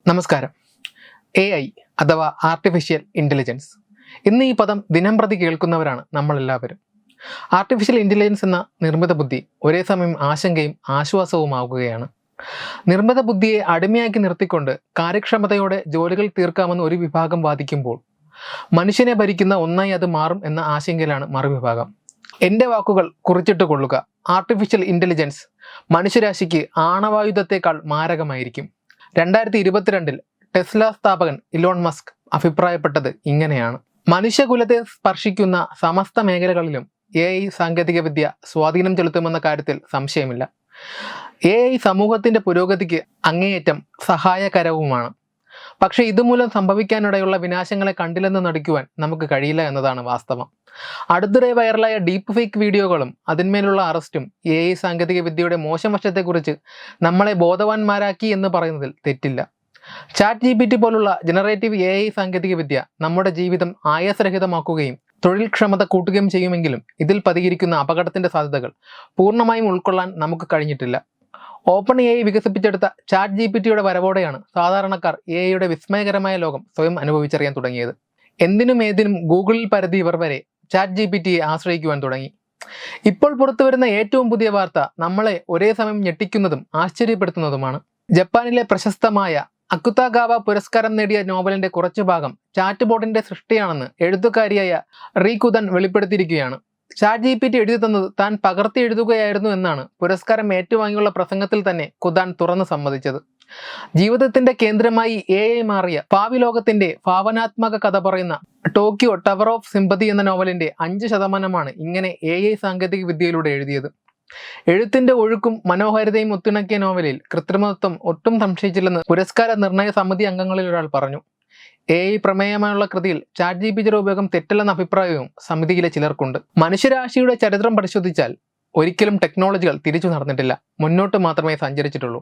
നമസ്കാരം. AI അഥവാ artificial intelligence. ഇന്ന് ഈ പദം ദിനംപ്രതി കേൾക്കുന്നവരാണ് നമ്മളെല്ലാവരും. ആർട്ടിഫിഷ്യൽ ഇൻ്റലിജൻസ് എന്ന നിർമ്മിത ബുദ്ധി ഒരേ സമയം ആശങ്കയും ആശ്വാസവുമാവുകയാണ്. നിർമ്മിത ബുദ്ധിയെ അടിമയാക്കി നിർത്തിക്കൊണ്ട് കാര്യക്ഷമതയോടെ ജോലികൾ തീർക്കാമെന്ന് ഒരു വിഭാഗം വാദിക്കുമ്പോൾ മനുഷ്യനെ ഭരിക്കുന്ന ഒന്നായി അത് മാറും എന്ന ആശങ്കയിലാണ് മറുവിഭാഗം. എൻ്റെ വാക്കുകൾ കുറിച്ചിട്ട് കൊള്ളുക. ആർട്ടിഫിഷ്യൽ ഇൻ്റലിജൻസ് മനുഷ്യരാശിക്ക് ആണവായുധത്തേക്കാൾ മാരകമായിരിക്കും. 2022 ടെസ്ല സ്ഥാപകൻ ഇലോൺ മസ്ക് അഭിപ്രായപ്പെട്ടത് ഇങ്ങനെയാണ്: മനുഷ്യകുലത്തെ സ്പർശിക്കുന്ന സമസ്ത മേഖലകളിലും AI സാങ്കേതികവിദ്യ സ്വാധീനം ചെലുത്തുമെന്ന കാര്യത്തിൽ സംശയമില്ല. AI സമൂഹത്തിൻ്റെ പുരോഗതിക്ക് അങ്ങേയറ്റം സഹായകരവുമാണ്. പക്ഷേ ഇതുമൂലം സംഭവിക്കാനിടയുള്ള വിനാശങ്ങളെ കണ്ടില്ലെന്ന് നടിക്കുവാൻ നമുക്ക് കഴിയില്ല എന്നതാണ് വാസ്തവം. അടുത്തിടെ വൈറലായ ഡീപ്പ് ഫേക്ക് വീഡിയോകളും അതിന്മേലുള്ള അറസ്റ്റും AI സാങ്കേതിക വിദ്യയുടെ മോശം വശത്തെക്കുറിച്ച് നമ്മളെ ബോധവാന്മാരാക്കി എന്ന് പറയുന്നതിൽ തെറ്റില്ല. ChatGPT പോലുള്ള ജനറേറ്റീവ് AI സാങ്കേതിക വിദ്യ നമ്മുടെ ജീവിതം ആയാസരഹിതമാക്കുകയും തൊഴിൽക്ഷമത കൂട്ടുകയും ചെയ്യുമെങ്കിലും ഇതിൽ പതിയിരിക്കുന്ന അപകടത്തിൻ്റെ സാധ്യതകൾ പൂർണ്ണമായും ഉൾക്കൊള്ളാൻ നമുക്ക് കഴിഞ്ഞിട്ടില്ല. OpenAI വികസിപ്പിച്ചെടുത്ത ChatGPTയുടെ വരവോടെയാണ് സാധാരണക്കാർ AIയുടെ വിസ്മയകരമായ ലോകം സ്വയം അനുഭവിച്ചറിയാൻ തുടങ്ങിയത്. എന്തിനും ഏതിനും ഗൂഗിളിൽ പരതി ഇവർ വരെ ChatGPTയെ ആശ്രയിക്കുവാൻ തുടങ്ങി. ഇപ്പോൾ പുറത്തുവരുന്ന ഏറ്റവും പുതിയ വാർത്ത നമ്മളെ ഒരേ സമയം ഞെട്ടിക്കുന്നതും ആശ്ചര്യപ്പെടുത്തുന്നതുമാണ്. ജപ്പാനിലെ പ്രശസ്തമായ അക്കുതാഗാവ പുരസ്കാരം നേടിയ നോവലിൻ്റെ കുറച്ചു ഭാഗം ചാറ്റ് ബോട്ടിൻ്റെ സൃഷ്ടിയാണെന്ന് എഴുത്തുകാരിയായ റീകുദൻ വെളിപ്പെടുത്തിയിരിക്കുകയാണ്. ChatGPT എഴുതി തന്നത് താൻ പകർത്തി എഴുതുകയായിരുന്നു എന്നാണ് പുരസ്കാരം ഏറ്റുവാങ്ങിയുള്ള പ്രസംഗത്തിൽ തന്നെ കുദാൻ തുറന്ന് സമ്മതിച്ചത്. ജീവിതത്തിന്റെ കേന്ദ്രമായി AI മാറിയ ഭാവി ലോകത്തിന്റെ ഭാവനാത്മക കഥ പറയുന്ന ടോക്കിയോ ടവർ ഓഫ് സിമ്പതി എന്ന നോവലിന്റെ 5% ഇങ്ങനെ AI സാങ്കേതിക വിദ്യയിലൂടെ എഴുതിയത്. എഴുത്തിന്റെ ഒഴുക്കും മനോഹാരിതയും ഒത്തിണക്കിയ നോവലിൽ കൃത്രിമത്വം ഒട്ടും സംശയിച്ചില്ലെന്ന് പുരസ്കാര നിർണയ സമിതി അംഗങ്ങളിൽ ഒരാൾ പറഞ്ഞു. AI പ്രമേയമായുള്ള കൃതിയിൽ ChatGPTയുടെ ഉപയോഗം തെറ്റല്ലെന്ന അഭിപ്രായവും സമിതിയിലെ ചിലർക്കുണ്ട്. മനുഷ്യരാശിയുടെ ചരിത്രം പരിശോധിച്ചാൽ ഒരിക്കലും ടെക്നോളജികൾ തിരിച്ചു നടന്നിട്ടില്ല, മുന്നോട്ട് മാത്രമേ സഞ്ചരിച്ചിട്ടുള്ളൂ.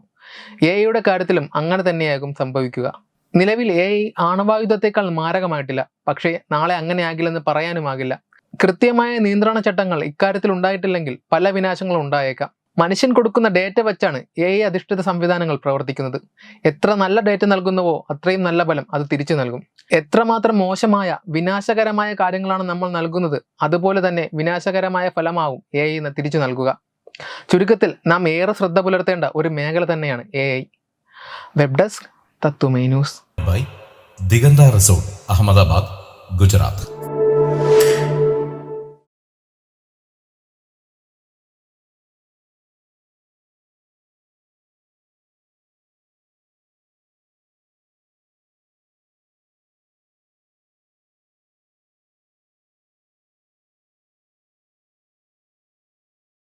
AIയുടെ കാര്യത്തിലും അങ്ങനെ തന്നെയാകും സംഭവിക്കുക. നിലവിൽ AI ആണവായുധത്തേക്കാൾ മാരകമായിട്ടില്ല, പക്ഷേ നാളെ അങ്ങനെയാകില്ലെന്ന് പറയാനുമാകില്ല. കൃത്യമായ നിയന്ത്രണ ചട്ടങ്ങൾ ഇക്കാര്യത്തിൽ ഉണ്ടായിട്ടില്ലെങ്കിൽ പല വിനാശങ്ങളും ഉണ്ടായേക്കാം. മനുഷ്യൻ കൊടുക്കുന്ന ഡേറ്റ വെച്ചാണ് AI അധിഷ്ഠിത സംവിധാനങ്ങൾ പ്രവർത്തിക്കുന്നത്. എത്ര നല്ല ഡേറ്റ നൽകുന്നുവോ അത്രയും നല്ല ഫലം അത് തിരിച്ചു നൽകും. എത്രമാത്രം മോശമായ വിനാശകരമായ കാര്യങ്ങളാണ് നമ്മൾ നൽകുന്നത്, അതുപോലെ തന്നെ വിനാശകരമായ ഫലമാവും AI തിരിച്ചു നൽകുക. ചുരുക്കത്തിൽ നാം ഏറെ ശ്രദ്ധ പുലർത്തേണ്ട ഒരു മേഖല തന്നെയാണ് AI. വെബ് ഡെസ്ക് തത്വമൈ ന്യൂസ്. ദിഗന്ത റിസോർട്ട്, അഹമ്മദാബാദ്, ഗുജറാത്ത്.